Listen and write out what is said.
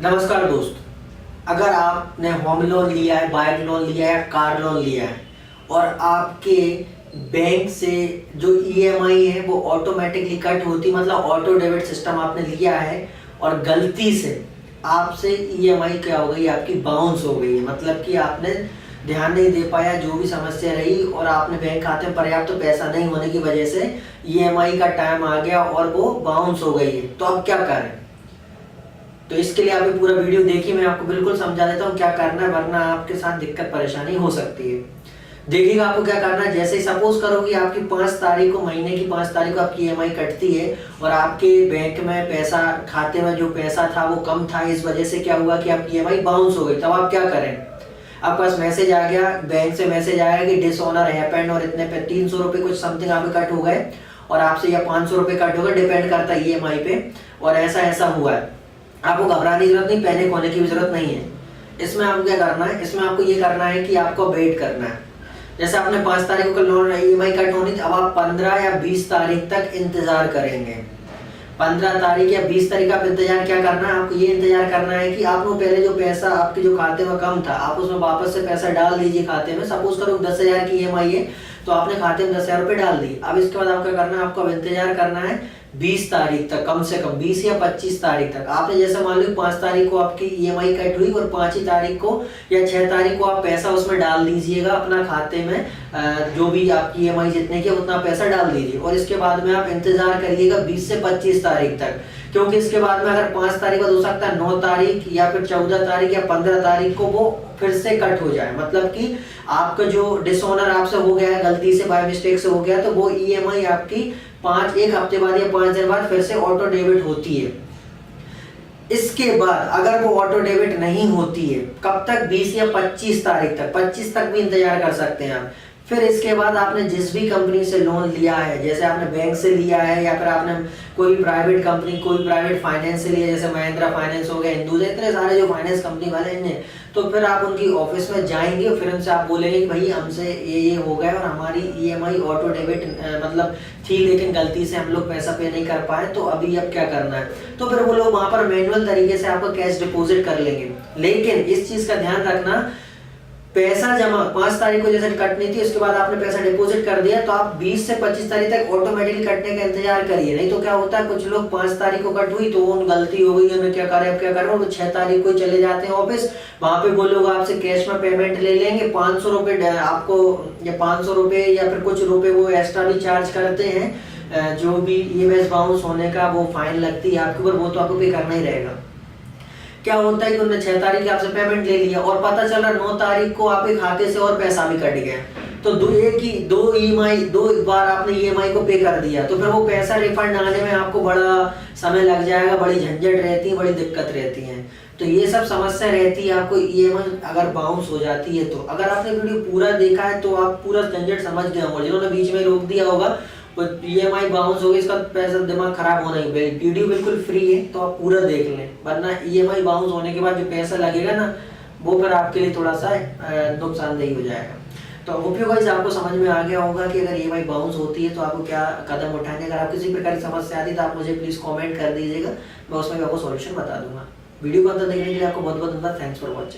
नमस्कार दोस्त। अगर आपने होम लोन लिया है, बाइक लोन लिया है या कार लोन लिया है और आपके बैंक से जो ईएमआई है वो ऑटोमेटिकली कट होती, मतलब ऑटो डेबिट सिस्टम आपने लिया है और गलती से आपसे ईएमआई क्या हो गई, आपकी बाउंस हो गई है, मतलब कि आपने ध्यान नहीं दे पाया, जो भी समस्या रही और आपने बैंक खाते में पर्याप्त तो पैसा नहीं होने की वजह से ईएमआई का टाइम आ गया और वो बाउंस हो गई है, तो अब क्या करें? तो इसके लिए आप ये पूरा वीडियो देखिए, मैं आपको बिल्कुल समझा देता हूँ क्या करना है, वरना आपके साथ दिक्कत परेशानी हो सकती है। देखिएगा आपको क्या करना है। जैसे ही सपोज करो कि आपकी 5 तारीख को, महीने की 5 तारीख को आपकी ईएमआई कटती है और आपके बैंक में पैसा, खाते में जो पैसा था वो कम था, इस वजह से क्या हुआ कि आपकी ईएमआई बाउंस हो गई। तब आप क्या करें? आपके पास मैसेज आ गया, बैंक से मैसेज आया कि डिसऑनर हैपेंड और इतने पे 300 रुपये कुछ समथिंग आपके कट हो गए और आपसे या 500 रुपये कट हो गए, डिपेंड करता है ईएमआई पे, और ऐसा ऐसा हुआ है। आपको घबराने की जरूरत नहीं, पैनिक होने की भी जरूरत नहीं है। इसमें आपको क्या करना है, इसमें आपको ये करना है कि आपको वेट करना है। जैसे आपने 5 तारीख को लोन ईएमआई कट होनी थी, अब आप 15 या 20 तारीख तक इंतजार करेंगे। 15 तारीख या 20 तारीख आप इंतजार क्या करना है, आपको ये इंतजार करना है कि आपको पहले जो पैसा आपके जो खाते में कम था, आप उसमें वापस से पैसा डाल दीजिए खाते में। सपोज करो 10,000 की ईएमआई है तो आपने खाते में 10,000 रुपए डाल दिए। अब इसके बाद आपको क्या करना है, आपको अब इंतजार करना है 20 तारीख तक, कम से कम 20 या 25 तारीख तक। आपने जैसे मान लो 5 तारीख को आपकी ईएमआई कट हुई और 5 ही तारीख को या 6 तारीख को आप पैसा उसमें डाल दीजिएगा अपना खाते में, जो भी आपकी ईएमआई जितने की उतना पैसा डाल दीजिए और इसके बाद में आप इंतजार करिएगा 20 से 25 तारीख तक, क्योंकि इसके बाद में अगर 5 तारीख को हो सकता है 9 तारीख या फिर 14 तारीख या 15 तारीख को वो फिर से कट हो जाए, मतलब कि आपका जो डिसऑनर आपसे हो गया है, गलती से बाय मिस्टेक से हो गया, तो वो ईएमआई आपकी एक हफ्ते बाद या 5 दिन बाद फिर से ऑटो डेबिट होती है। इसके बाद अगर वो ऑटो डेबिट नहीं होती है, कब तक? 20 या 25 तारीख तक, 25 तक भी इंतजार कर सकते हैं आप। फिर इसके बाद आपने जिस भी कंपनी से लोन लिया है, जैसे आपने बैंक से लिया है या फिर आपने कोई प्राइवेट कंपनी, कोई प्राइवेट फाइनेंस से लिया, जैसे महिंद्रा फाइनेंस हो गया, हिंदुजा, इतने सारे जो फाइनेंस कंपनी वाले हैं, तो फिर आप उनकी ऑफिस में जाएंगे, फिर उनसे आप बोलेंगे कि भाई हमसे ये हो गया और हमारी ईएमआई ऑटो डेबिट मतलब थी, लेकिन गलती से हम लोग पैसा पे नहीं कर पाए, तो अभी अब क्या करना है? तो फिर वो लोग वहां पर मैनुअल तरीके से आपको कैश डिपॉजिट कर लेंगे। लेकिन इस चीज का ध्यान रखना, पैसा जमा 5 तारीख को जैसे कटनी थी, उसके बाद आपने पैसा डिपॉजिट कर दिया, तो आप 20 से 25 तारीख तक ऑटोमेटिकली कटने का इंतजार करिए। नहीं तो क्या होता है, कुछ लोग 5 तारीख को कट हुई तो उन गलती हो गई, उन्हें क्या करे, अब क्या करें, वो 6 तारीख को चले जाते हैं ऑफिस, वहां पे वो लोग आपसे कैश में पेमेंट ले लेंगे, 500 रुपए आपको, या 500 रुपए या फिर कुछ रुपए वो एक्स्ट्रा भी चार्ज करते हैं, जो भी ईएमआई बाउंस होने का वो फाइन लगती है आपके ऊपर, वो तो आपको पे करना ही रहेगा। क्या होता है कि उन्होंने 6 तारीख आपसे पेमेंट ले लिया और पता चला 9 तारीख को आपके खाते से और पैसा भी कट गया, तो दो बार आपने ईएमआई को पे कर दिया, तो फिर वो पैसा रिफंड आने में आपको बड़ा समय लग जाएगा, बड़ी झंझट रहती है, बड़ी दिक्कत रहती है। तो ये सब समस्या रहती है आपको ईएमआई अगर बाउंस हो जाती है तो। अगर आपने वीडियो पूरा देखा है तो आप पूरा झंझट समझ गए होंगे। जिन्होंने बीच में रोक दिया होगा ईएमआई बाउंस हो गई, इसका पैसा दिमाग खराब होना ही, वीडियो बिल्कुल फ्री है तो आप पूरा देख लें, वरना ईएमआई बाउंस होने के बाद जो पैसा लगेगा ना, वो फिर आपके लिए थोड़ा सा नुकसानदेही हो जाएगा। तो होप यू गाइस आपको समझ में आ गया होगा कि अगर ईएमआई बाउंस होती है तो आपको क्या कदम उठाने। अगर आप किसी प्रकार की समस्या आती है तो आप मुझे प्लीज कमेंट कर दीजिएगा, मैं उसमें भी आपको सॉल्यूशन बता दूंगा। वीडियो को अंत तक देखने के लिए आपको बहुत बहुत धन्यवाद। Thanks for watching.